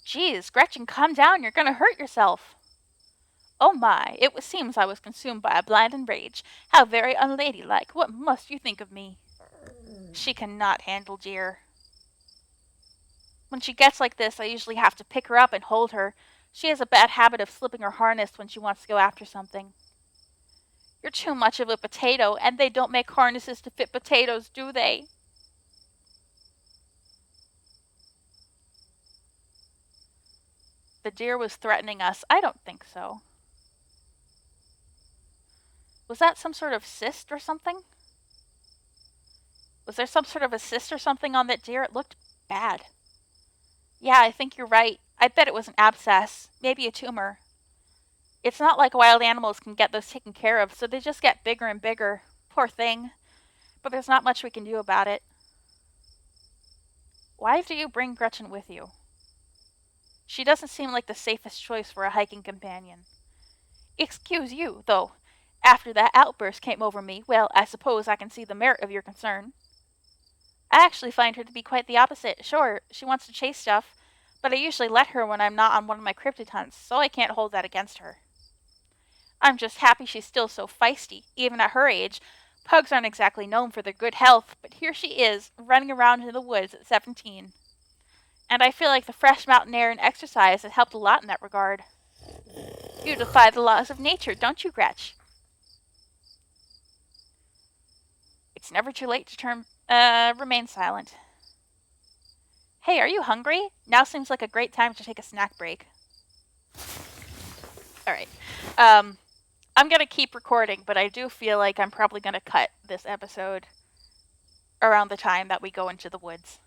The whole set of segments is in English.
Geez, Gretchen, calm down, you're gonna hurt yourself. Oh my, it seems I was consumed by a blind rage. How very unladylike. What must you think of me? She cannot handle deer. When she gets like this, I usually have to pick her up and hold her. She has a bad habit of slipping her harness when she wants to go after something. You're too much of a potato, and they don't make harnesses to fit potatoes, do they? The deer was threatening us. I don't think so. Was that some sort of cyst or something? Was there some sort of a cyst or something on that deer? It looked bad. Yeah, I think you're right. I bet it was an abscess. Maybe a tumor. It's not like wild animals can get those taken care of, so they just get bigger and bigger. Poor thing. But there's not much we can do about it. Why do you bring Gretchen with you? She doesn't seem like the safest choice for a hiking companion. Excuse you, though. After that outburst came over me, well, I suppose I can see the merit of your concern. I actually find her to be quite the opposite. Sure, she wants to chase stuff, but I usually let her when I'm not on one of my cryptid hunts, so I can't hold that against her. I'm just happy she's still so feisty, even at her age. Pugs aren't exactly known for their good health, but here she is, running around in the woods at 17. And I feel like the fresh mountain air and exercise has helped a lot in that regard. You defy the laws of nature, don't you, Gretch? It's never too late to remain silent. Hey, are you hungry? Now seems like a great time to take a snack break. Alright. I'm gonna keep recording, but I do feel like I'm probably gonna cut this episode around the time that we go into the woods.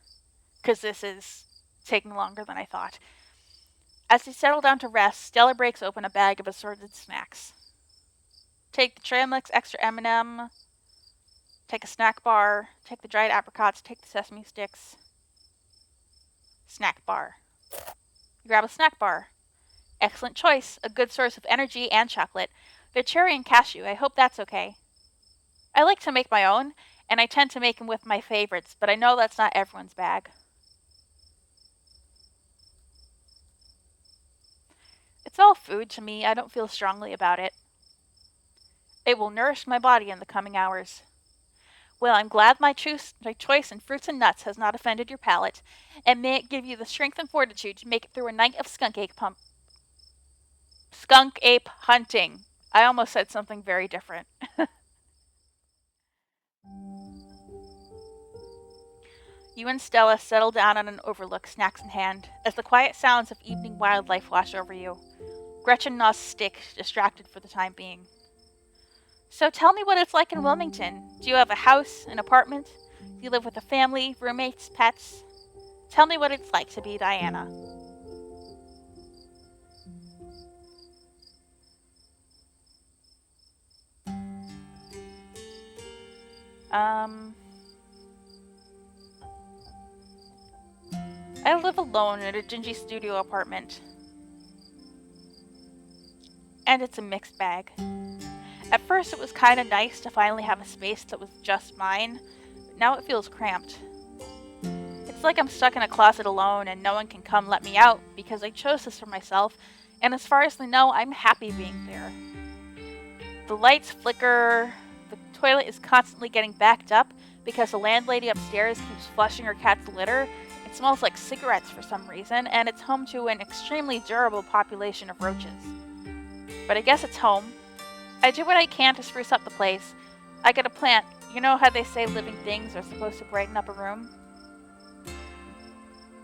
Because this is taking longer than I thought. As they settle down to rest, Stella breaks open a bag of assorted snacks. Take the trail mix extra M&M. Take a snack bar. Take the dried apricots. Take the sesame sticks. Snack bar. You grab a snack bar. Excellent choice. A good source of energy and chocolate. They're cherry and cashew. I hope that's okay. I like to make my own, and I tend to make them with my favorites, but I know that's not everyone's bag. It's all food to me. I don't feel strongly about it. It will nourish my body in the coming hours. Well, I'm glad my choice in fruits and nuts has not offended your palate, and may it give you the strength and fortitude to make it through a night of skunk ape hunting. I almost said something very different. You and Stella settle down on an overlook, snacks in hand, as the quiet sounds of evening wildlife wash over you. Gretchen gnaws stick, distracted for the time being. So tell me what it's like in Wilmington. Do you have a house, an apartment? Do you live with a family, roommates, pets? Tell me what it's like to be Diana. I live alone in a dingy studio apartment. And it's a mixed bag. At first, it was kind of nice to finally have a space that was just mine, but now it feels cramped. It's like I'm stuck in a closet alone and no one can come let me out because I chose this for myself, and as far as they know, I'm happy being there. The lights flicker, the toilet is constantly getting backed up because the landlady upstairs keeps flushing her cat's litter. It smells like cigarettes for some reason, and it's home to an extremely durable population of roaches. But I guess it's home. I do what I can to spruce up the place. I get a plant. You know how they say living things are supposed to brighten up a room?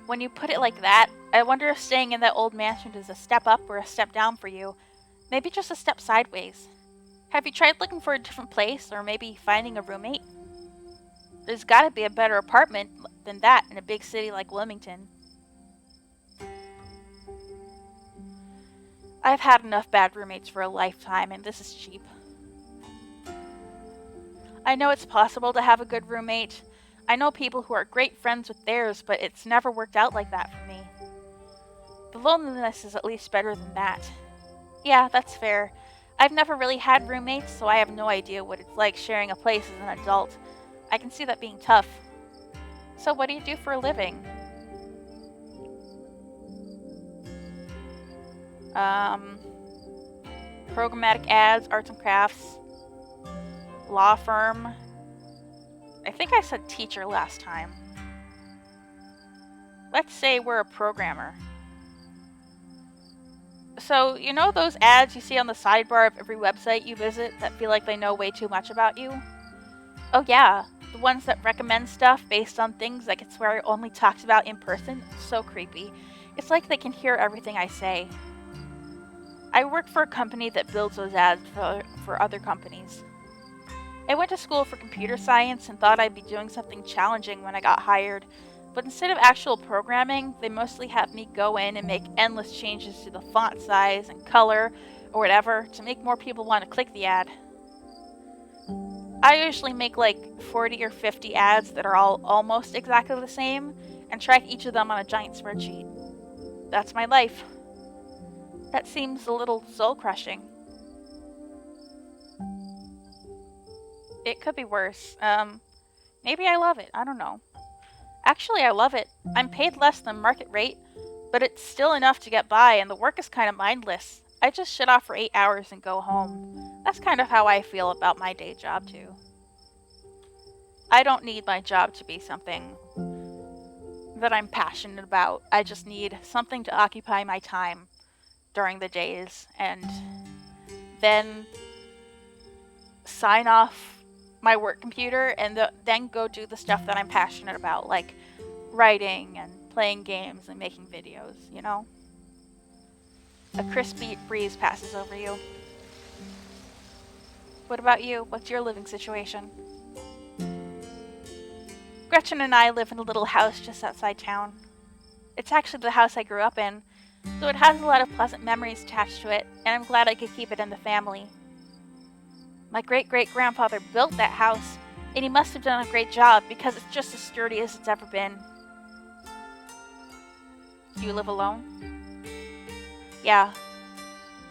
When you put it like that, I wonder if staying in that old mansion is a step up or a step down for you. Maybe just a step sideways. Have you tried looking for a different place, or maybe finding a roommate? There's gotta be a better apartment than that in a big city like Wilmington. I've had enough bad roommates for a lifetime, and this is cheap. I know it's possible to have a good roommate. I know people who are great friends with theirs, but it's never worked out like that for me. The loneliness is at least better than that. Yeah, that's fair. I've never really had roommates, so I have no idea what it's like sharing a place as an adult. I can see that being tough. So what do you do for a living? Um, Programmatic ads, arts and crafts, law firm. I think I said teacher last time. Let's say we're a programmer. So, you know those ads you see on the sidebar of every website you visit that feel like they know way too much about you? Oh yeah, the ones that recommend stuff based on things I could swear I only talked about in person. So creepy. It's like they can hear everything I say. I work for a company that builds those ads for other companies. I went to school for computer science and thought I'd be doing something challenging when I got hired, but instead of actual programming, they mostly have me go in and make endless changes to the font size and color or whatever to make more people want to click the ad. I usually make like 40 or 50 ads that are all almost exactly the same and track each of them on a giant spreadsheet. That's my life. That seems a little soul-crushing. It could be worse. Maybe I love it. I don't know. Actually, I love it. I'm paid less than market rate, but it's still enough to get by, and the work is kind of mindless. I just shut off for 8 hours and go home. That's kind of how I feel about my day job, too. I don't need my job to be something that I'm passionate about. I just need something to occupy my time during the days, and then sign off my work computer and then go do the stuff that I'm passionate about, like writing and playing games and making videos, you know? A crisp breeze passes over you. What about you? What's your living situation? Gretchen and I live in a little house just outside town. It's actually the house I grew up in, so it has a lot of pleasant memories attached to it, and I'm glad I could keep it in the family. My great-great-grandfather built that house, and he must have done a great job because it's just as sturdy as it's ever been. Do you live alone? Yeah.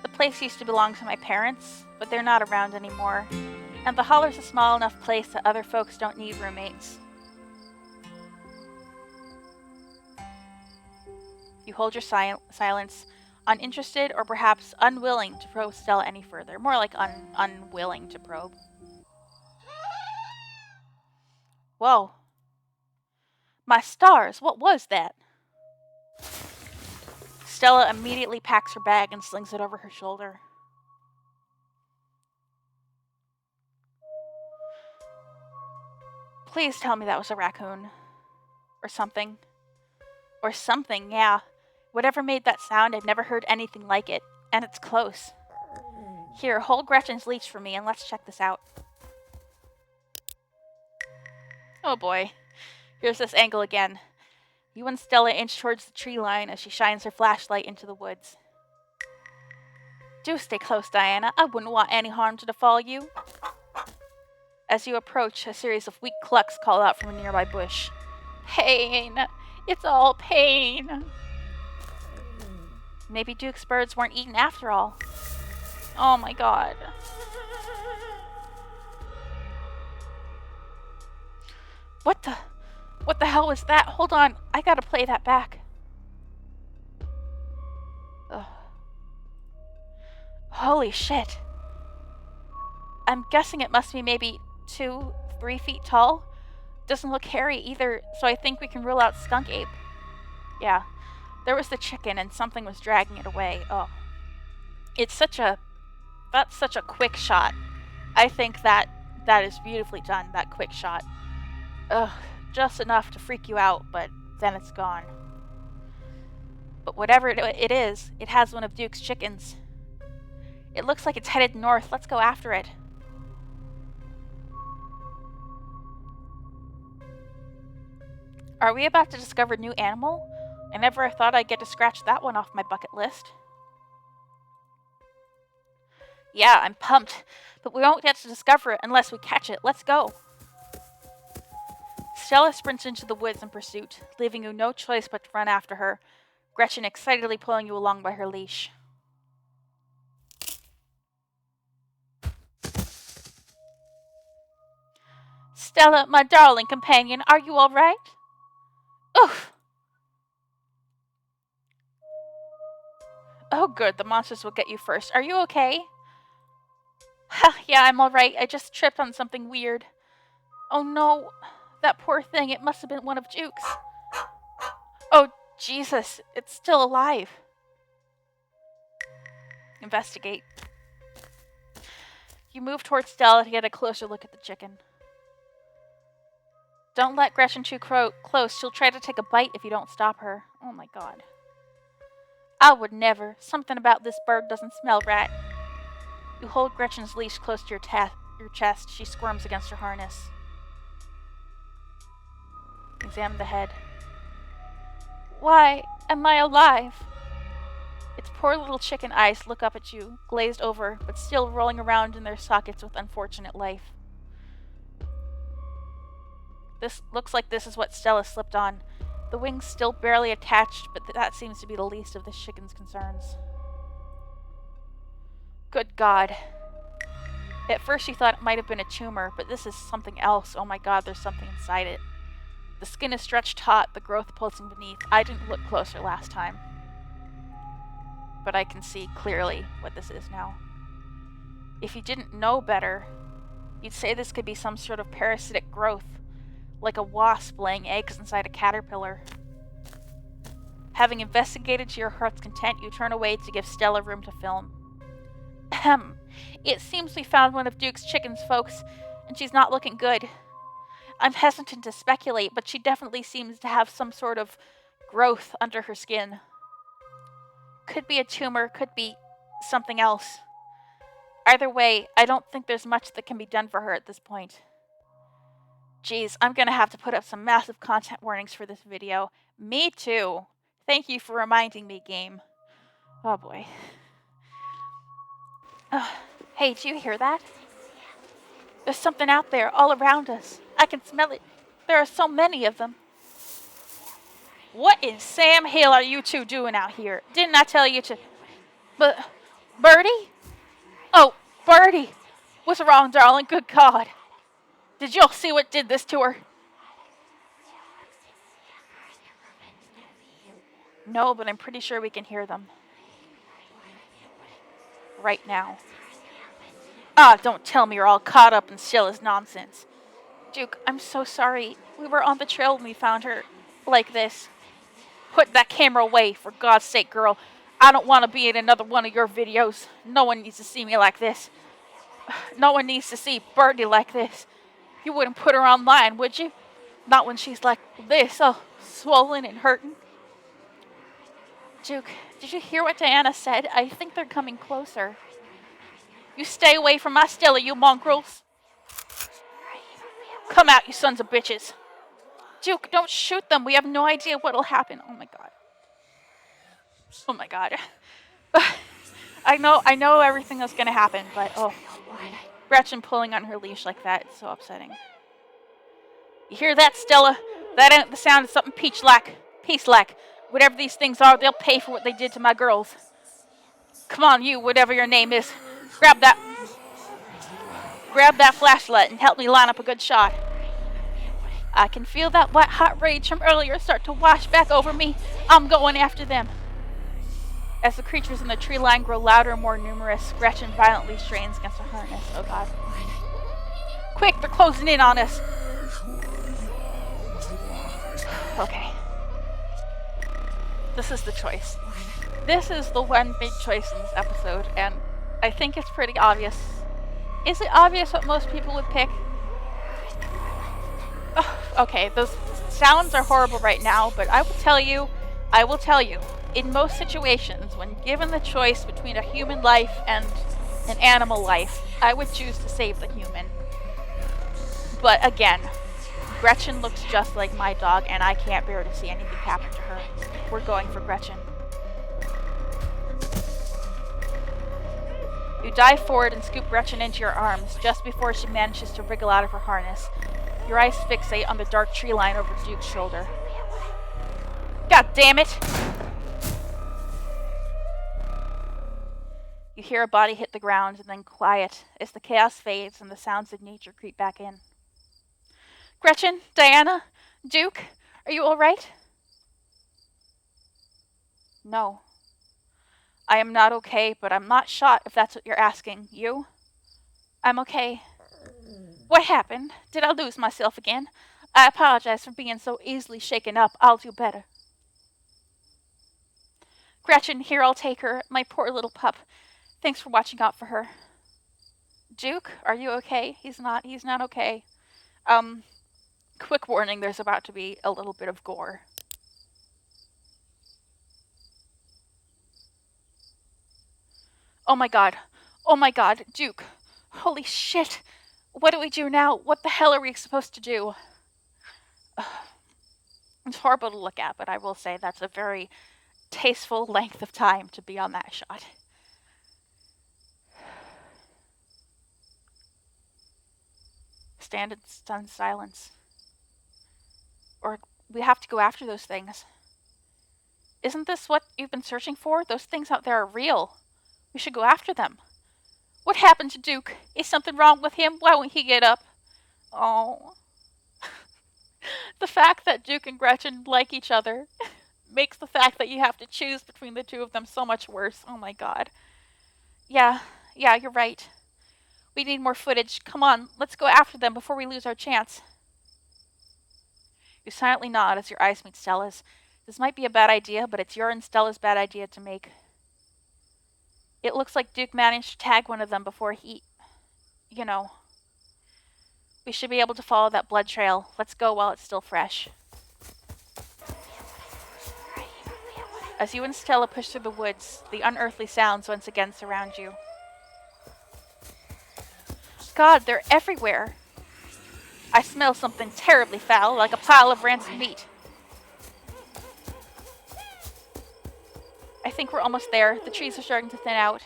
The place used to belong to my parents, but they're not around anymore, and the holler's a small enough place that other folks don't need roommates. You hold your silence, uninterested or perhaps unwilling to probe Stella any further. More like unwilling to probe. Whoa. My stars, what was that? Stella immediately packs her bag and slings it over her shoulder. Please tell me that was a raccoon. Or something. Or something, yeah. Whatever made that sound, I've never heard anything like it. And it's close. Here, hold Gretchen's leash for me and let's check this out. Oh boy. Here's this angle again. You and Stella inch towards the tree line as she shines her flashlight into the woods. Do stay close, Diana. I wouldn't want any harm to befall you. As you approach, a series of weak clucks call out from a nearby bush. Pain! It's all pain! Maybe Duke's birds weren't eaten after all. Oh my god. What the hell was that? Hold on, I gotta play that back. Ugh. Holy shit. I'm guessing it must be maybe 2-3 feet tall. Doesn't look hairy either, so I think we can rule out skunk ape. Yeah, there was the chicken and something was dragging it away. Oh. That's such a quick shot. I think that is beautifully done, that quick shot. Ugh, just enough to freak you out, but then it's gone. But whatever it is, it has one of Duke's chickens. It looks like it's headed north. Let's go after it. Are we about to discover a new animal? I never thought I'd get to scratch that one off my bucket list. Yeah, I'm pumped, but we won't get to discover it unless we catch it. Let's go. Stella sprints into the woods in pursuit, leaving you no choice but to run after her, Gretchen excitedly pulling you along by her leash. Stella, my darling companion, are you all right? Oof! Oh good, the monsters will get you first. Are you okay? Ha, yeah, I'm alright. I just tripped on something weird. Oh no, that poor thing, it must have been one of Duke's. Oh, Jesus, it's still alive. Investigate. You move towards Stella to get a closer look at the chicken. Don't let Gretchen too close. She'll try to take a bite if you don't stop her. Oh my god. I would never. Something about this bird doesn't smell right. You hold Gretchen's leash close to your chest. She squirms against her harness. Examine the head. Why am I alive? Its poor little chicken eyes look up at you, glazed over, but still rolling around in their sockets with unfortunate life. This looks like this is what Stella slipped on. The wings still barely attached, but that seems to be the least of this chicken's concerns. Good God. At first you thought it might have been a tumor, but this is something else. Oh my god, there's something inside it. The skin is stretched taut, the growth pulsing beneath. I didn't look closer last time. But I can see clearly what this is now. If you didn't know better, you'd say this could be some sort of parasitic growth, like a wasp laying eggs inside a caterpillar. Having investigated to your heart's content, you turn away to give Stella room to film. Ahem. It seems we found one of Duke's chickens, folks, and she's not looking good. I'm hesitant to speculate, but she definitely seems to have some sort of growth under her skin. Could be a tumor, could be something else. Either way, I don't think there's much that can be done for her at this point. Geez, I'm gonna have to put up some massive content warnings for this video. Me too. Thank you for reminding me, game. Oh boy. Hey, do you hear that? There's something out there, all around us. I can smell it. There are so many of them. What in Sam Hill are you two doing out here? Didn't I tell you to... But... Birdie? Oh, Birdie! What's wrong, darling? Good God. Did y'all see what did this to her? No, but I'm pretty sure we can hear them. Right now. Ah, don't tell me you're all caught up in Stella's nonsense. Duke, I'm so sorry. We were on the trail when we found her like this. Put that camera away, for God's sake, girl. I don't want to be in another one of your videos. No one needs to see me like this. No one needs to see Birdie like this. You wouldn't put her online, would you? Not when she's like this, all swollen and hurting. Duke, did you hear what Diana said? I think they're coming closer. You stay away from my Stella, you mongrels. Come out, you sons of bitches. Duke, don't shoot them. We have no idea what'll happen. Oh my god. Oh my god. I know everything that's gonna happen, but oh. Gretchen pulling on her leash like that, it's so upsetting. You hear that, Stella? That ain't the sound of something peace-like. Whatever these things are, they'll pay for what they did to my girls. Come on, you, whatever your name is. Grab that flashlight and help me line up a good shot. I can feel that white-hot rage from earlier start to wash back over me. I'm going after them. As the creatures in the tree line grow louder and more numerous, Gretchen violently strains against her harness. Oh god. Quick, they're closing in on us. Okay. This is the choice. This is the one big choice in this episode, and I think it's pretty obvious. Is it obvious what most people would pick? Oh, okay, those sounds are horrible right now, but I will tell you, in most situations, when given the choice between a human life and an animal life, I would choose to save the human. But again, Gretchen looks just like my dog, and I can't bear to see anything happen to her. We're going for Gretchen. You dive forward and scoop Gretchen into your arms, just before she manages to wriggle out of her harness. Your eyes fixate on the dark tree line over Duke's shoulder. God damn it! You hear a body hit the ground, and then quiet as the chaos fades and the sounds of nature creep back in. Gretchen? Diana? Duke? Are you alright? No. I am not okay, but I'm not shot if that's what you're asking. You? I'm okay. What happened? Did I lose myself again? I apologize for being so easily shaken up. I'll do better. Gretchen, here, I'll take her. My poor little pup. Thanks for watching out for her. Duke, are you okay? He's not okay. Quick warning, there's about to be a little bit of gore. Oh my god, Duke. Holy shit. What do we do now? What the hell are we supposed to do? It's horrible to look at, but I will say that's a very tasteful length of time to be on that shot. Stand in stunned silence. Or we have to go after those things. Isn't this what you've been searching for? Those things out there are real. We should go after them. What happened to Duke? Is something wrong with him? Why won't he get up? Oh. The fact that Duke and Gretchen like each other makes the fact that you have to choose between the two of them so much worse. Oh my god. Yeah, you're right. We need more footage. Come on, let's go after them before we lose our chance. You silently nod as your eyes meet Stella's. This might be a bad idea, but it's your and Stella's bad idea to make. It looks like Duke managed to tag one of them before he... We should be able to follow that blood trail. Let's go while it's still fresh. As you and Stella push through the woods, the unearthly sounds once again surround you. God, they're everywhere. I smell something terribly foul, like a pile of rancid meat. I think we're almost there. The trees are starting to thin out.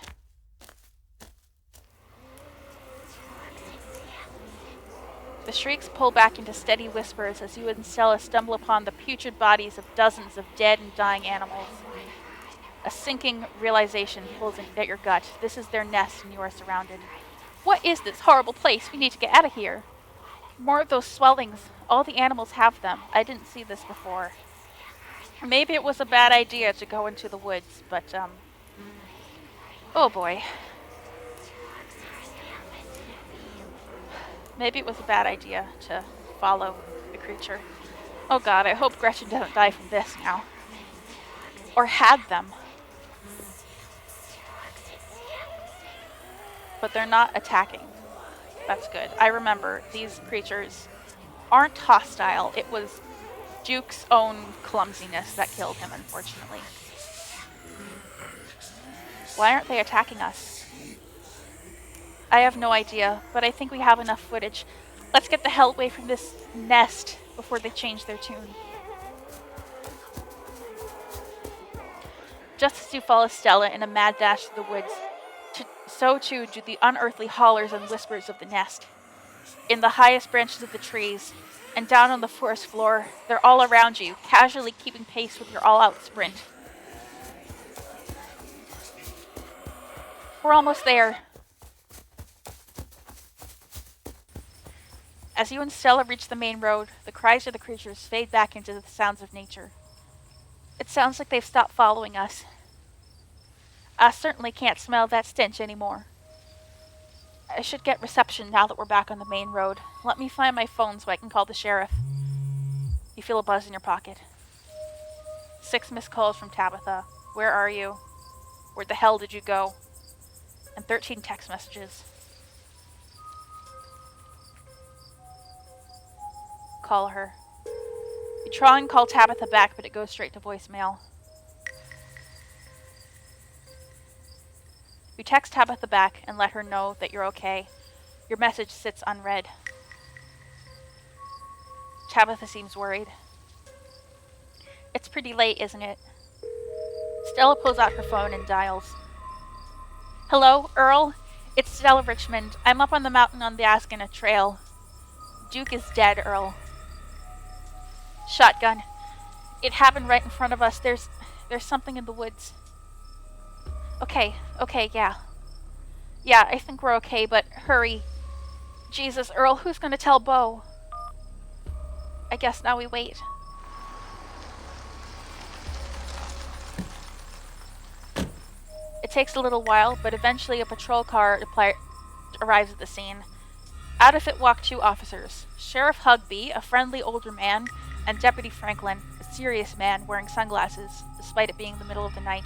The shrieks pull back into steady whispers as you and Stella stumble upon the putrid bodies of dozens of dead and dying animals. A sinking realization pulls at your gut. This is their nest and you are surrounded. What is this horrible place? We need to get out of here. More of those swellings. All the animals have them. I didn't see this before. Maybe it was a bad idea to go into the woods, but, oh boy. Maybe it was a bad idea to follow the creature. Oh god, I hope Gretchen doesn't die from this now. Or had them. But they're not attacking. That's good. I remember, these creatures aren't hostile. It was Duke's own clumsiness that killed him, unfortunately. Why aren't they attacking us? I have no idea, but I think we have enough footage. Let's get the hell away from this nest before they change their tune. Just as you follow Stella in a mad dash through the woods, so too do the unearthly hollers and whispers of the nest. In the highest branches of the trees, and down on the forest floor, they're all around you, casually keeping pace with your all-out sprint. We're almost there. As you and Stella reach the main road, the cries of the creatures fade back into the sounds of nature. It sounds like they've stopped following us. I certainly can't smell that stench anymore. I should get reception now that we're back on the main road. Let me find my phone so I can call the sheriff. You feel a buzz in your pocket. 6 missed calls from Tabitha. Where are you? Where the hell did you go? And 13 text messages. Call her. You try and call Tabitha back, but it goes straight to voicemail. You text Tabitha back and let her know that you're okay. Your message sits unread. Tabitha seems worried. It's pretty late, isn't it? Stella pulls out her phone and dials. Hello, Earl? It's Stella Richmond. I'm up on the mountain on the Ascana Trail. Duke is dead, Earl. Shotgun. It happened right in front of us. There's something in the woods. Okay, yeah. Yeah, I think we're okay, but hurry. Jesus, Earl, who's gonna tell Bo? I guess now we wait. It takes a little while, but eventually a patrol car arrives at the scene. Out of it walk 2 officers, Sheriff Hugby, a friendly older man, and Deputy Franklin, a serious man wearing sunglasses, despite it being the middle of the night.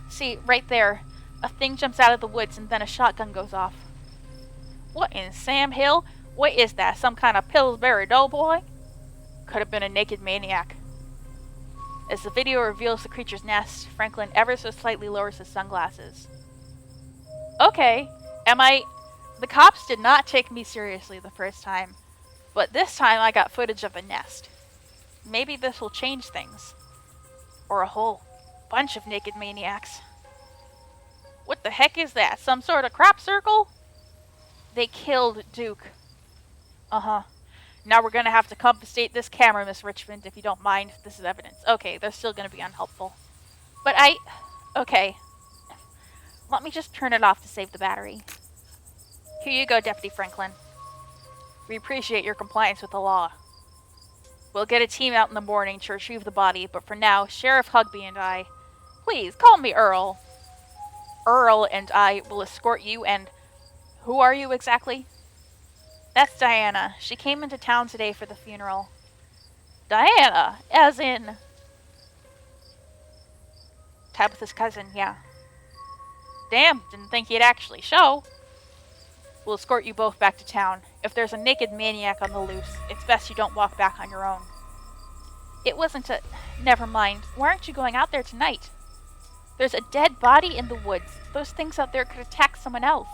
See, right there, a thing jumps out of the woods and then a shotgun goes off. What in Sam Hill? What is that, some kind of Pillsbury Doughboy? Could have been a naked maniac. As the video reveals the creature's nest, Franklin ever so slightly lowers his sunglasses. Okay, The cops did not take me seriously the first time, but this time I got footage of the nest. Maybe this will change things. Or a whole bunch of naked maniacs. What the heck is that? Some sort of crop circle? They killed Duke. Uh-huh. Now we're gonna have to confiscate this camera, Miss Richmond, if you don't mind. This is evidence. Okay, they're still gonna be unhelpful. But okay. Let me just turn it off to save the battery. Here you go, Deputy Franklin. We appreciate your compliance with the law. We'll get a team out in the morning to retrieve the body, but for now, Sheriff Hugby and I... Please, call me Earl. Earl and I will escort you and... Who are you exactly? That's Diana. She came into town today for the funeral. Diana, as in... Tabitha's cousin, yeah. Damn, didn't think you'd actually show. We'll escort you both back to town. If there's a naked maniac on the loose, it's best you don't walk back on your own. It wasn't a... Never mind. Why aren't you going out there tonight? There's a dead body in the woods. Those things out there could attack someone else.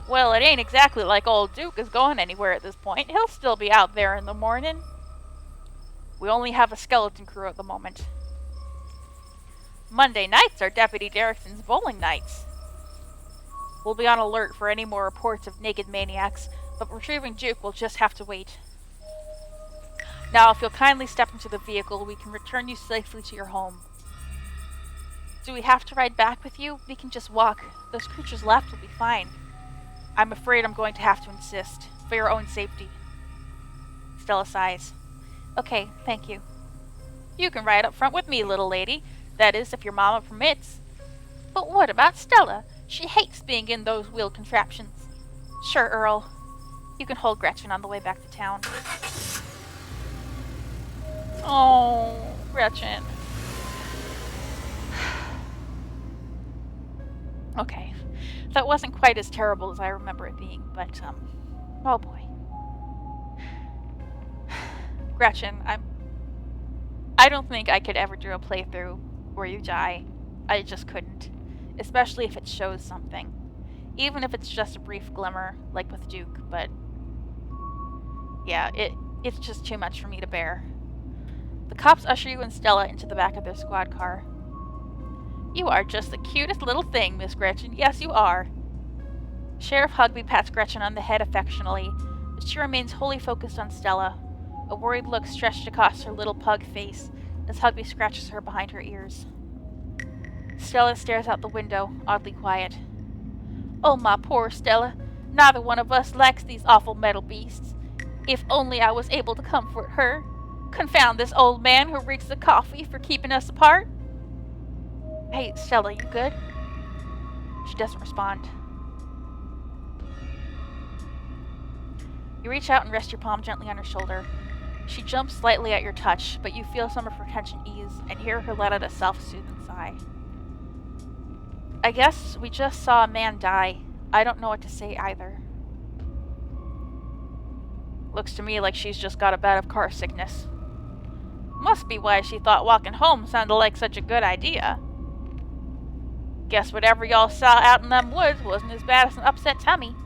Well, it ain't exactly like old Duke is going anywhere at this point. He'll still be out there in the morning. We only have a skeleton crew at the moment. Monday nights are Deputy Derrickson's bowling nights. We'll be on alert for any more reports of naked maniacs, but retrieving Duke will just have to wait. Now, if you'll kindly step into the vehicle, we can return you safely to your home. Do we have to ride back with you? We can just walk. Those creatures left will be fine. I'm afraid I'm going to have to insist, for your own safety. Stella sighs. Okay, thank you. You can ride up front with me, little lady. That is, if your mama permits. But what about Stella? She hates being in those wheeled contraptions. Sure, Earl. You can hold Gretchen on the way back to town. Oh, Gretchen. Okay. That wasn't quite as terrible as I remember it being, but, oh boy. Gretchen, I don't think I could ever do a playthrough where you die. I just couldn't. Especially if it shows something. Even if it's just a brief glimmer, like with Duke, but... Yeah, it's just too much for me to bear. The cops usher you and Stella into the back of their squad car. You are just the cutest little thing, Miss Gretchen. Yes, you are. Sheriff Hugby pats Gretchen on the head affectionately, but she remains wholly focused on Stella, a worried look stretched across her little pug face as Hugby scratches her behind her ears. Stella stares out the window, oddly quiet. Oh, my poor Stella. Neither one of us likes these awful metal beasts. If only I was able to comfort her. Confound this old man who reeks the coffee for keeping us apart. Hey, Stella, you good? She doesn't respond. You reach out and rest your palm gently on her shoulder. She jumps slightly at your touch, but you feel some of her tension ease and hear her let out a self-soothing sigh. I guess we just saw a man die. I don't know what to say either. Looks to me like she's just got a bout of car sickness. Must be why she thought walking home sounded like such a good idea. Guess whatever y'all saw out in them woods wasn't as bad as an upset tummy.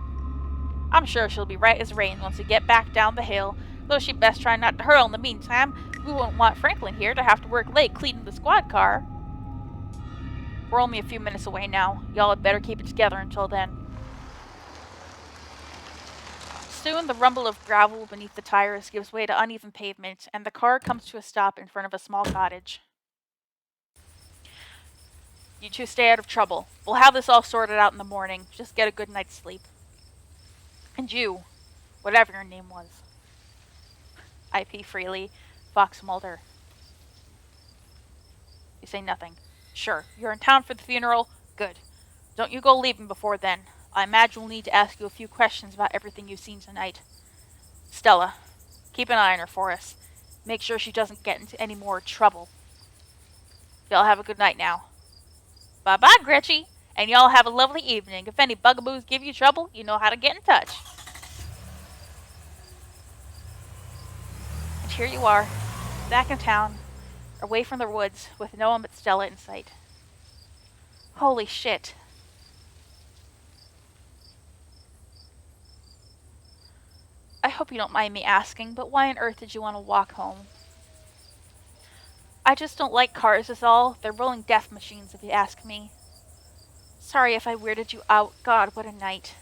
I'm sure she'll be right as rain once we get back down the hill, though she'd best try not to hurl in the meantime. We won't want Franklin here to have to work late cleaning the squad car. We're only a few minutes away now. Y'all had better keep it together until then. Soon the rumble of gravel beneath the tires gives way to uneven pavement, and the car comes to a stop in front of a small cottage. You two stay out of trouble. We'll have this all sorted out in the morning. Just get a good night's sleep. And you, whatever your name was. IP freely, Fox Mulder. You say nothing. Sure, you're in town for the funeral? Good. Don't you go leaving before then. I imagine we'll need to ask you a few questions about everything you've seen tonight. Stella, keep an eye on her for us. Make sure she doesn't get into any more trouble. Y'all have a good night now. Bye-bye, Gretchy. And y'all have a lovely evening. If any bugaboos give you trouble, you know how to get in touch. And here you are, back in town, away from the woods, with no one but Stella in sight. Holy shit. I hope you don't mind me asking, but why on earth did you want to walk home? I just don't like cars is all. They're rolling death machines if you ask me. Sorry if I weirded you out. God, what a night.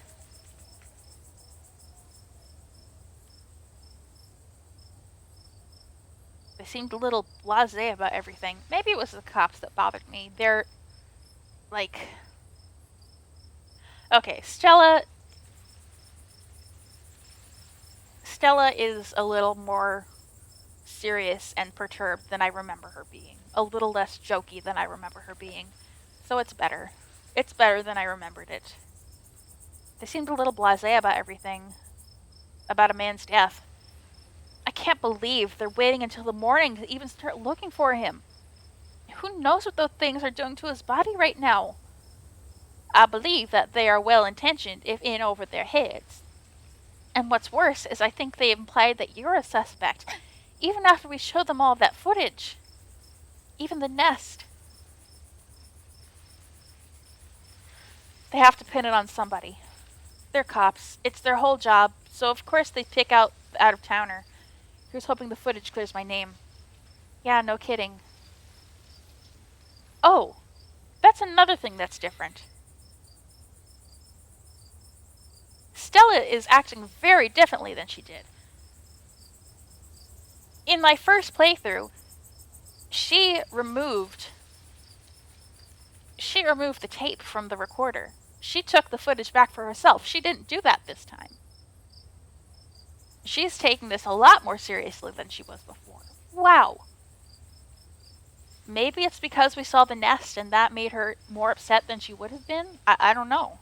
They seemed a little blasé about everything. Maybe it was the cops that bothered me. They're, like... Okay, Stella is a little more serious and perturbed than I remember her being. A little less jokey than I remember her being. So it's better. It's better than I remembered it. They seemed a little blasé about everything. About a man's death. I can't believe they're waiting until the morning to even start looking for him. Who knows what those things are doing to his body right now? I believe that they are well-intentioned, if in over their heads. And what's worse is I think they implied that you're a suspect, even after we showed them all of that footage. Even the nest. They have to pin it on somebody. They're cops. It's their whole job, so of course they pick out the out-of-towner. Here's hoping the footage clears my name. Yeah, no kidding. Oh, that's another thing that's different. Stella is acting very differently than she did. In my first playthrough, she removed the tape from the recorder. She took the footage back for herself. She didn't do that this time. She's taking this a lot more seriously than she was before. Wow. Maybe it's because we saw the nest and that made her more upset than she would have been. I don't know.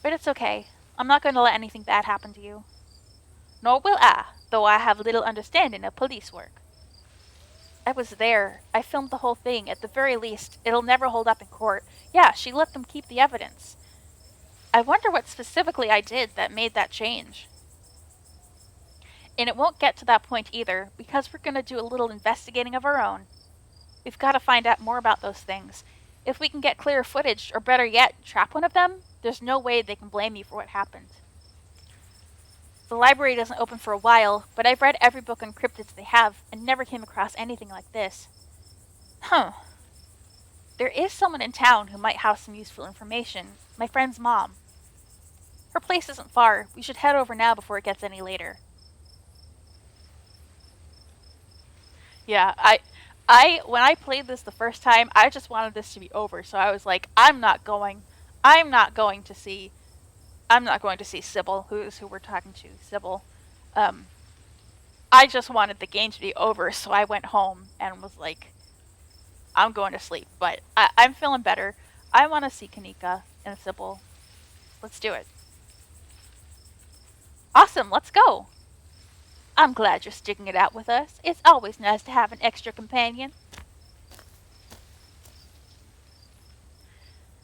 But it's okay. I'm not going to let anything bad happen to you. Nor will I, though I have little understanding of police work. I was there. I filmed the whole thing. At the very least, it'll never hold up in court. Yeah, she let them keep the evidence. I wonder what specifically I did that made that change. And it won't get to that point either, because we're going to do a little investigating of our own. We've got to find out more about those things. If we can get clear footage, or better yet, trap one of them, there's no way they can blame you for what happened. The library doesn't open for a while, but I've read every book on cryptids they have, and never came across anything like this. Huh. There is someone in town who might have some useful information. My friend's mom. Her place isn't far. We should head over now before it gets any later. Yeah, when I played this the first time, I just wanted this to be over, so I was like, I'm not going to see Sybil, who we're talking to, Sybil. I just wanted the game to be over, so I went home and was like, I'm going to sleep, but I'm feeling better. I want to see Kanika and Sybil. Let's do it. Awesome, let's go. I'm glad you're sticking it out with us. It's always nice to have an extra companion.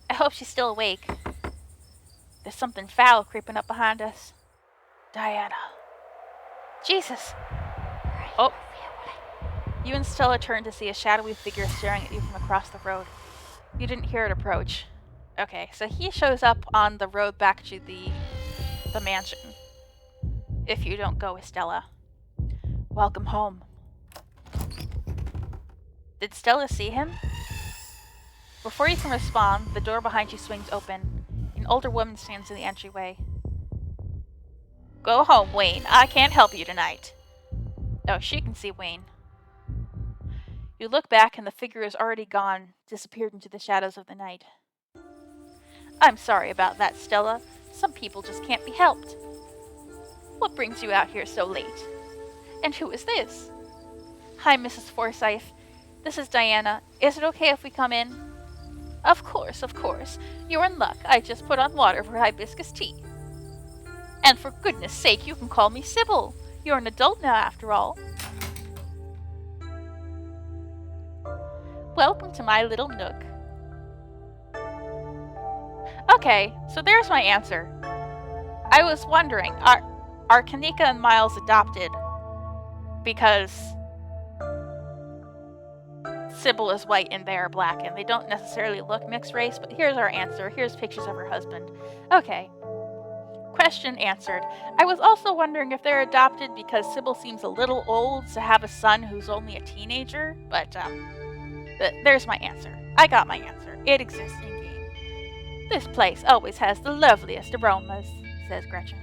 I hope she's still awake. There's something foul creeping up behind us. Diana. Jesus. Oh. You and Stella turned to see a shadowy figure staring at you from across the road. You didn't hear it approach. Okay, so he shows up on the road back to the mansion. If you don't go with Stella. Welcome home. Did Stella see him? Before you can respond, the door behind you swings open. An older woman stands in the entryway. Go home, Wayne. I can't help you tonight. Oh, she can see Wayne. You look back and the figure is already gone, disappeared into the shadows of the night. I'm sorry about that, Stella. Some people just can't be helped. What brings you out here so late? And who is this? Hi, Mrs. Forsyth. This is Diana. Is it okay if we come in? Of course, of course. You're in luck. I just put on water for hibiscus tea. And for goodness sake, you can call me Sybil. You're an adult now, after all. Welcome to my little nook. Okay, so there's my answer. I was wondering, are Kanika and Miles adopted? Because Sybil is white and they are black, and they don't necessarily look mixed race, but here's our answer. Here's pictures of her husband. Okay. Question answered. I was also wondering if they're adopted because Sybil seems a little old to have a son who's only a teenager, but there's my answer. I got my answer. It exists in-game. This place always has the loveliest aromas, says Gretchen.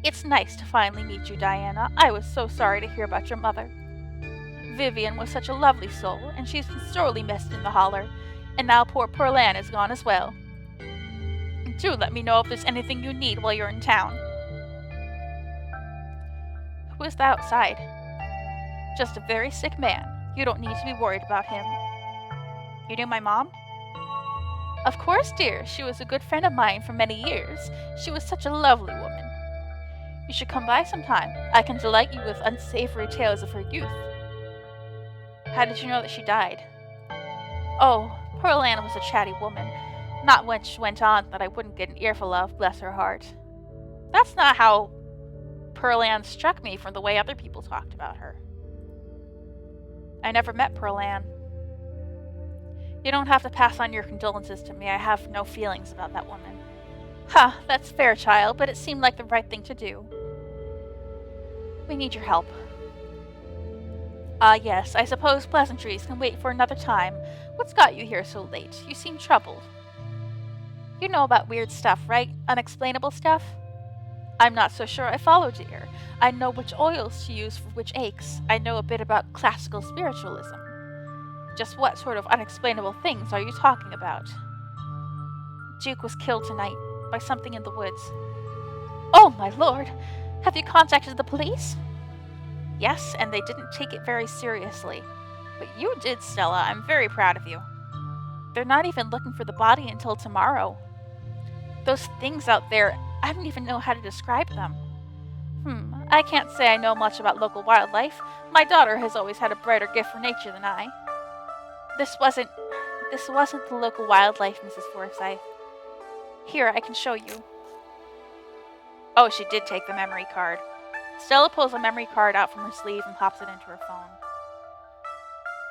It's nice to finally meet you, Diana. I was so sorry to hear about your mother. Vivian was such a lovely soul, and she's been sorely missed in the holler, and now poor Pearl-Ann is gone as well. Do let me know if there's anything you need while you're in town. Who is that outside? Just a very sick man. You don't need to be worried about him. You knew my mom? Of course, dear. She was a good friend of mine for many years. She was such a lovely woman. You should come by sometime. I can delight you with unsavory tales of her youth. How did you know that she died? Oh, Pearl-Ann was a chatty woman. Not when she went on that I wouldn't get an earful of, bless her heart. That's not how Pearl-Ann struck me from the way other people talked about her. I never met Pearl-Ann. You don't have to pass on your condolences to me. I have no feelings about that woman. Ha, that's fair, child, but it seemed like the right thing to do. We need your help. Yes, I suppose pleasantries can wait for another time. What's got you here so late? You seem troubled. You know about weird stuff, right? Unexplainable stuff? I'm not so sure I follow, dear. I know which oils to use for which aches. I know a bit about classical spiritualism. Just what sort of unexplainable things are you talking about? Duke was killed tonight by something in the woods. Oh, my lord! Have you contacted the police? Yes, and they didn't take it very seriously. But you did, Stella. I'm very proud of you. They're not even looking for the body until tomorrow. Those things out there, I don't even know how to describe them. I can't say I know much about local wildlife. My daughter has always had a brighter gift for nature than I. This wasn't the local wildlife, Mrs. Forsyth. Here, I can show you. Oh, she did take the memory card. Stella pulls a memory card out from her sleeve and pops it into her phone.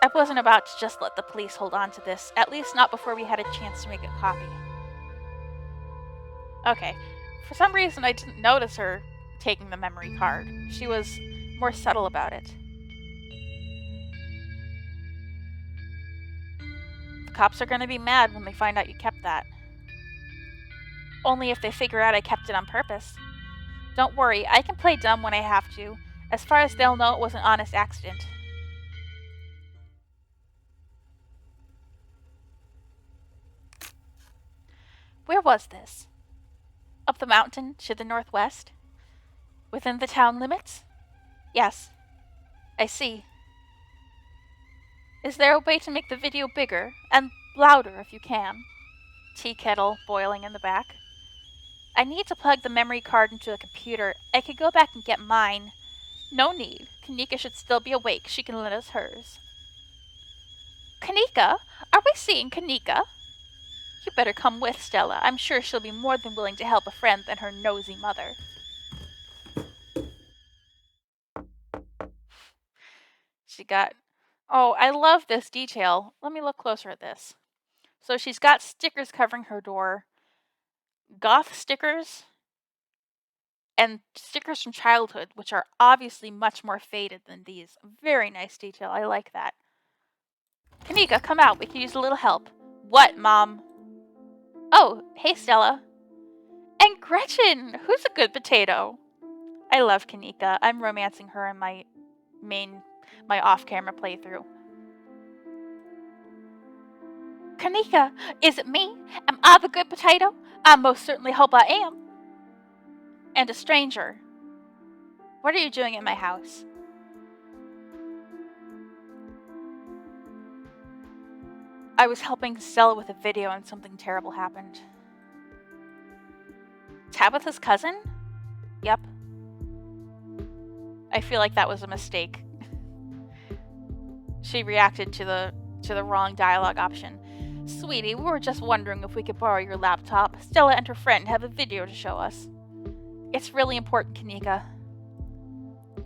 I wasn't about to just let the police hold on to this, at least not before we had a chance to make a copy. Okay, for some reason I didn't notice her taking the memory card. She was more subtle about it. The cops are going to be mad when they find out you kept that. Only if they figure out I kept it on purpose. Don't worry, I can play dumb when I have to. As far as they'll know, it was an honest accident. Where was this? Up the mountain to the northwest? Within the town limits? Yes. I see. Is there a way to make the video bigger and louder if you can? Tea kettle boiling in the back. I need to plug the memory card into a computer. I could go back and get mine. No need. Kanika should still be awake. She can lend us hers. Kanika? Are we seeing Kanika? You better come with, Stella. I'm sure she'll be more than willing to help a friend than her nosy mother. She got... Oh, I love this detail. Let me look closer at this. So she's got stickers covering her door. Goth stickers. And stickers from childhood, which are obviously much more faded than these. Very nice detail. I like that. Kanika, come out. We could use a little help. What, Mom? Oh, hey, Stella. And Gretchen! Who's a good potato? I love Kanika. I'm romancing her in my off-camera playthrough. Kanika, is it me? Am I the good potato? I most certainly hope I am. And a stranger. What are you doing in my house? I was helping Stella with a video and something terrible happened. Tabitha's cousin? Yep. I feel like that was a mistake. She reacted to the wrong dialogue option. Sweetie, we were just wondering if we could borrow your laptop. Stella and her friend have a video to show us. It's really important, Kanika.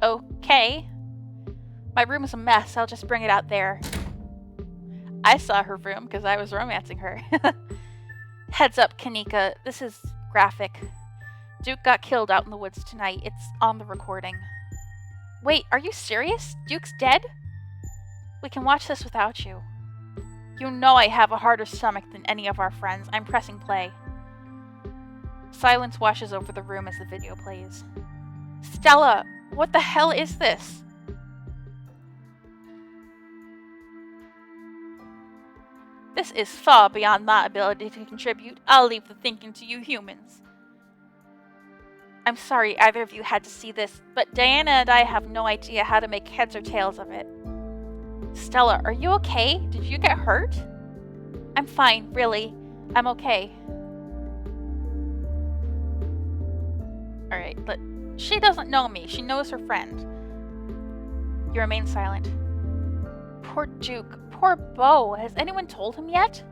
Okay. My room is a mess. I'll just bring it out there. I saw her room because I was romancing her. Heads up, Kanika. This is graphic. Duke got killed out in the woods tonight. It's on the recording. Wait, are you serious? Duke's dead? We can watch this without you. You know I have a harder stomach than any of our friends. I'm pressing play. Silence washes over the room as the video plays. Stella, what the hell is this? This is far beyond my ability to contribute. I'll leave the thinking to you humans. I'm sorry either of you had to see this, but Diana and I have no idea how to make heads or tails of it. Stella, are you okay? Did you get hurt? I'm fine, really. I'm okay. Alright, but she doesn't know me. She knows her friend. You remain silent. Poor Duke. Poor Beau. Has anyone told him yet?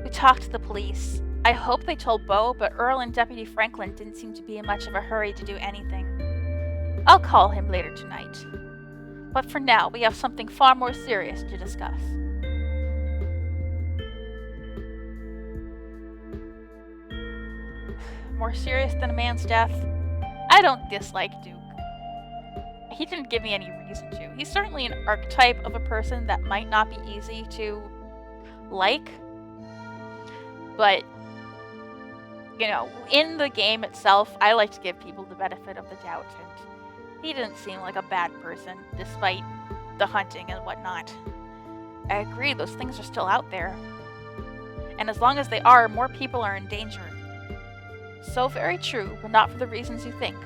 We talked to the police. I hope they told Beau, but Earl and Deputy Franklin didn't seem to be in much of a hurry to do anything. I'll call him later tonight. But for now, we have something far more serious to discuss. More serious than a man's death? I don't dislike Duke. He didn't give me any reason to. He's certainly an archetype of a person that might not be easy to like. But, you know, in the game itself, I like to give people the benefit of the doubt, and he didn't seem like a bad person, despite the hunting and whatnot. I agree, those things are still out there. And as long as they are, more people are in danger. So very true, but not for the reasons you think.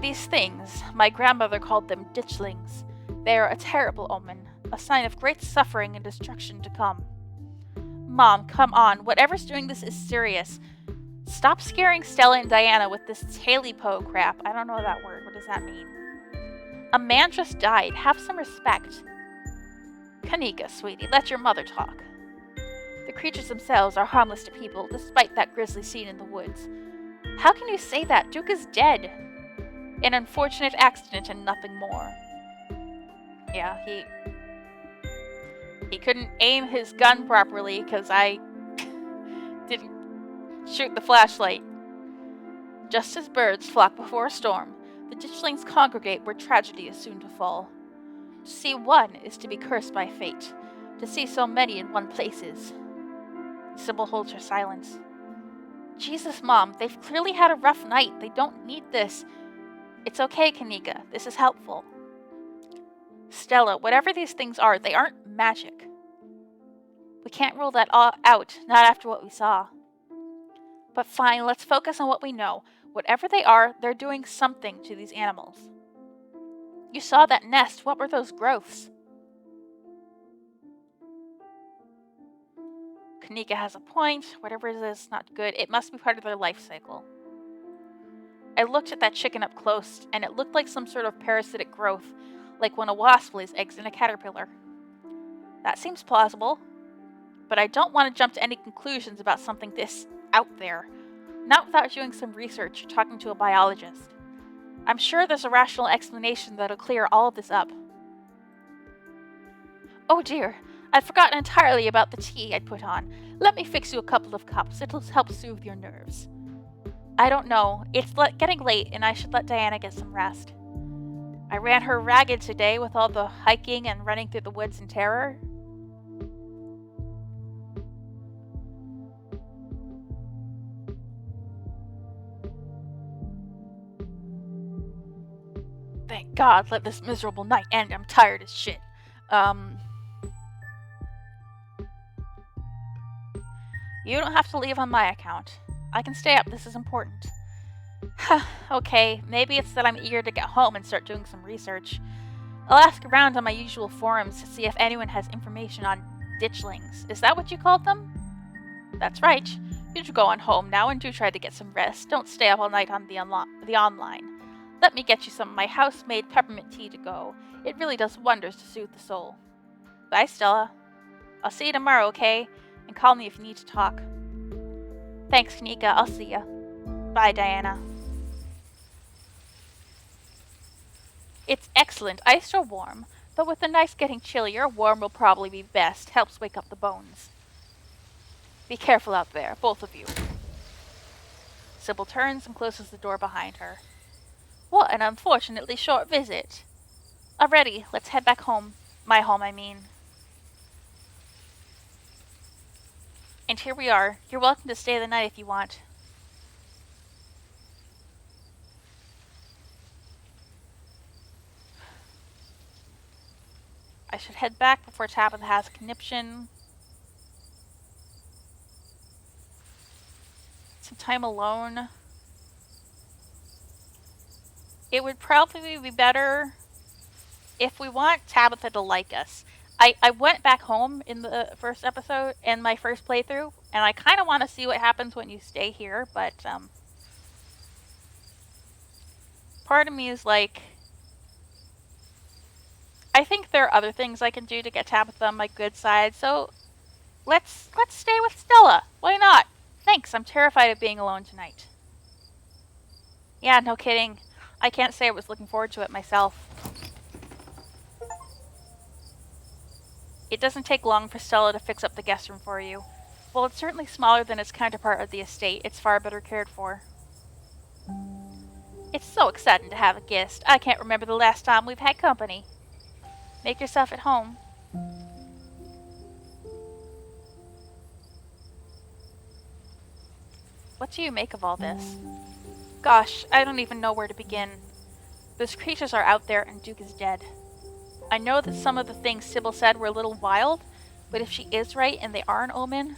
These things, my grandmother called them ditchlings. They are a terrible omen, a sign of great suffering and destruction to come. Mom, come on, whatever's doing this is serious. Stop scaring Stella and Diana with this tally-po crap. I don't know that word. What does that mean? A man just died. Have some respect. Kanika, sweetie, let your mother talk. The creatures themselves are harmless to people, despite that grisly scene in the woods. How can you say that? Duke is dead. An unfortunate accident and nothing more. Yeah, he couldn't aim his gun properly because I didn't shoot the flashlight. Just as birds flock before a storm, the ditchlings congregate where tragedy is soon to fall. To see one is to be cursed by fate. To see so many in one place is. Sybil holds her silence. Jesus, Mom, they've clearly had a rough night. They don't need this. It's okay, Kanika. This is helpful. Stella, whatever these things are, they aren't magic. We can't rule that all out, not after what we saw. But fine, let's focus on what we know. Whatever they are, they're doing something to these animals. You saw that nest. What were those growths? Kanika has a point. Whatever it is, not good. It must be part of their life cycle. I looked at that chicken up close, and it looked like some sort of parasitic growth, like when a wasp lays eggs in a caterpillar. That seems plausible, but I don't want to jump to any conclusions about something this out there, not without doing some research or talking to a biologist. I'm sure there's a rational explanation that'll clear all of this up. Oh dear, I'd forgotten entirely about the tea I'd put on. Let me fix you a couple of cups. It'll help soothe your nerves. I don't know. It's getting late, and I should let Diana get some rest. I ran her ragged today with all the hiking and running through the woods in terror. Thank God, let this miserable night end. I'm tired as shit. You don't have to leave on my account. I can stay up. This is important. Okay, maybe it's that I'm eager to get home and start doing some research. I'll ask around on my usual forums to see if anyone has information on ditchlings. Is that what you called them? That's right. You should go on home now and do try to get some rest. Don't stay up all night on the online. Let me get you some of my house-made peppermint tea to go. It really does wonders to soothe the soul. Bye, Stella. I'll see you tomorrow, okay? And call me if you need to talk. Thanks, Kanika. I'll see ya. Bye, Diana. It's excellent, iced or warm. But with the nights getting chillier, warm will probably be best. Helps wake up the bones. Be careful out there, both of you. Sybil turns and closes the door behind her. What an unfortunately short visit. Already, let's head back home. My home, I mean. And here we are. You're welcome to stay the night if you want. I should head back before Tabitha has a conniption. Some time alone. It would probably be better if we want Tabitha to like us. I went back home in the first episode, in my first playthrough, and I kind of want to see what happens when you stay here, but part of me is like, I think there are other things I can do to get Tabitha on my good side, so let's stay with Stella. Why not? Thanks, I'm terrified of being alone tonight. Yeah, no kidding. I can't say I was looking forward to it myself. It doesn't take long for Stella to fix up the guest room for you. While it's certainly smaller than its counterpart of the estate, it's far better cared for. It's so exciting to have a guest. I can't remember the last time we've had company. Make yourself at home. What do you make of all this? Gosh, I don't even know where to begin. Those creatures are out there and Duke is dead. I know that some of the things Sybil said were a little wild, but if she is right and they are an omen,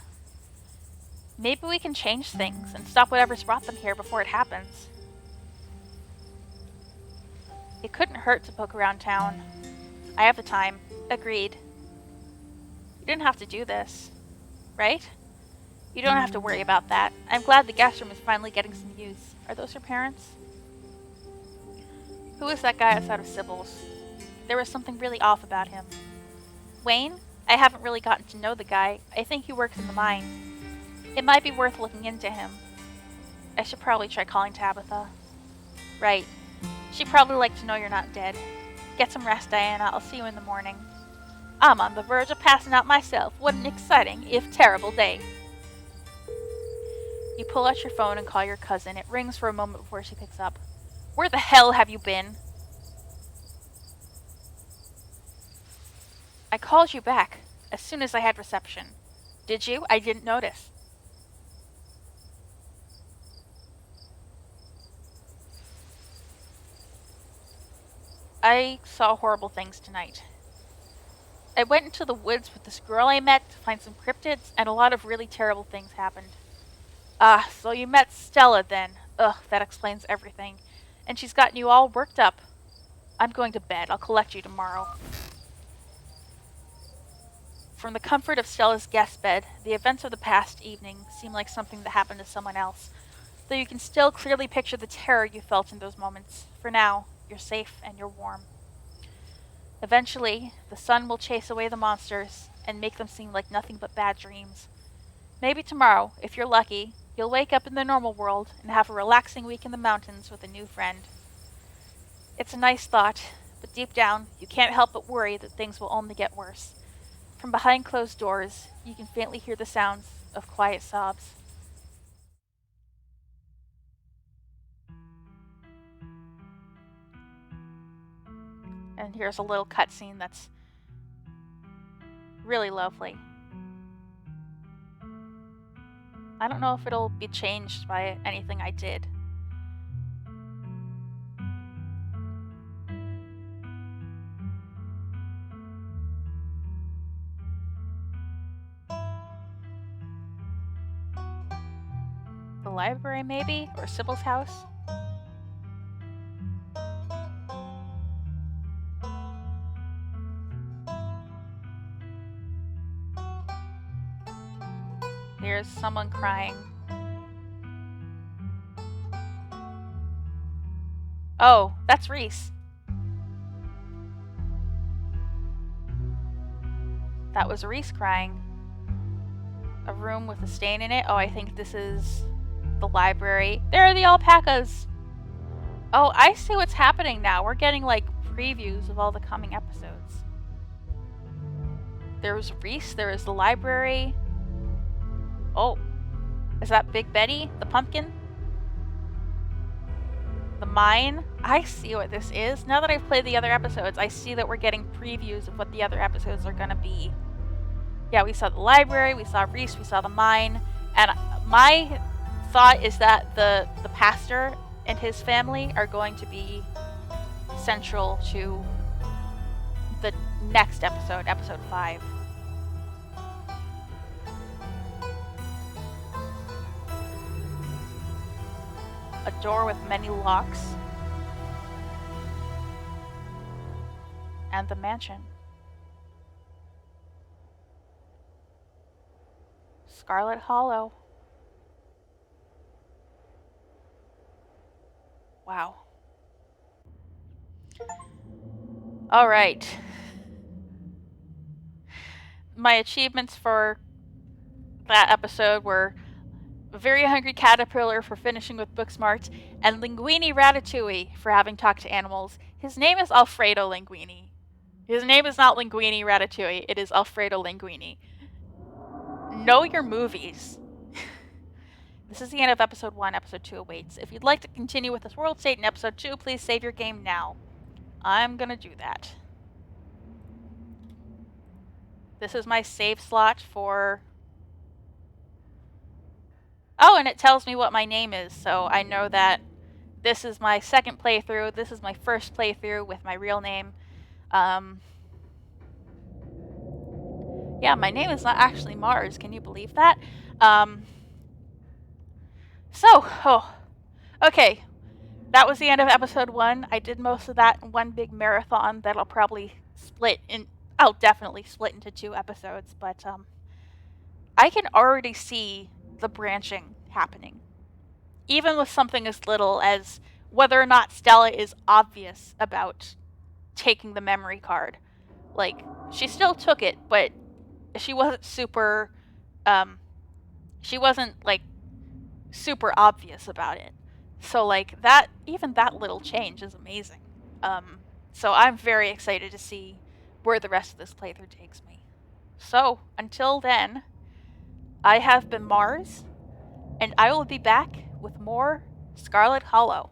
maybe we can change things and stop whatever's brought them here before it happens. It couldn't hurt to poke around town. I have the time. Agreed. You didn't have to do this, right? You don't have to worry about that. I'm glad the guest room is finally getting some use. Are those her parents? Who is that guy outside of Sybil's? There was something really off about him. Wayne? I haven't really gotten to know the guy. I think he works in the mine. It might be worth looking into him. I should probably try calling Tabitha. Right. She'd probably like to know you're not dead. Get some rest, Diana. I'll see you in the morning. I'm on the verge of passing out myself. What an exciting, if terrible, day. You pull out your phone and call your cousin. It rings for a moment before she picks up. Where the hell have you been? I called you back as soon as I had reception. Did you? I didn't notice. I saw horrible things tonight. I went into the woods with this girl I met to find some cryptids, and a lot of really terrible things happened. Ah, so you met Stella then. Ugh, that explains everything. And she's gotten you all worked up. I'm going to bed. I'll collect you tomorrow. From the comfort of Stella's guest bed, the events of the past evening seem like something that happened to someone else, though you can still clearly picture the terror you felt in those moments. For now, you're safe and you're warm. Eventually, the sun will chase away the monsters and make them seem like nothing but bad dreams. Maybe tomorrow, if you're lucky, you'll wake up in the normal world and have a relaxing week in the mountains with a new friend. It's a nice thought, but deep down, you can't help but worry that things will only get worse. From behind closed doors, you can faintly hear the sounds of quiet sobs. And here's a little cutscene that's really lovely. I don't know if it'll be changed by anything I did. The library, maybe? Or Sybil's house? Here's someone crying. Oh, that's Reese. That was Reese crying. A room with a stain in it. Oh, I think this is the library. There are the alpacas! Oh, I see what's happening now. We're getting, like, previews of all the coming episodes. There was Reese, there is the library. Oh, is that Big Betty, the pumpkin? The mine? I see what this is. Now that I've played the other episodes, I see that we're getting previews of what the other episodes are gonna be. Yeah, we saw the library, we saw Reese, we saw the mine, and my thought is that the pastor and his family are going to be central to the next episode, episode 5. A door with many locks. And the mansion. Scarlet Hollow. Wow. Alright. My achievements for that episode were a very hungry caterpillar for finishing with book smarts, and Linguini Ratatouille for having talked to animals. His name is Alfredo Linguini. His name is not Linguini Ratatouille, it is Alfredo Linguini. Know your movies. This is the end of episode 1, episode 2 awaits. If you'd like to continue with this world state in episode 2, please save your game now. I'm gonna do that. This is my save slot for... Oh, and it tells me what my name is, so I know that this is my second playthrough. This is my first playthrough with my real name. Yeah, my name is not actually Mars. Can you believe that? Okay. That was the end of episode 1. I did most of that in one big marathon that I'll probably I'll definitely split into 2 episodes, but I can already see the branching happening. Even with something as little as whether or not Stella is obvious about taking the memory card. Like, she still took it, but she wasn't super super obvious about it. So like that, even that little change is amazing. So I'm very excited to see where the rest of this playthrough takes me. So until then, I have been Mars, and I will be back with more Scarlet Hollow.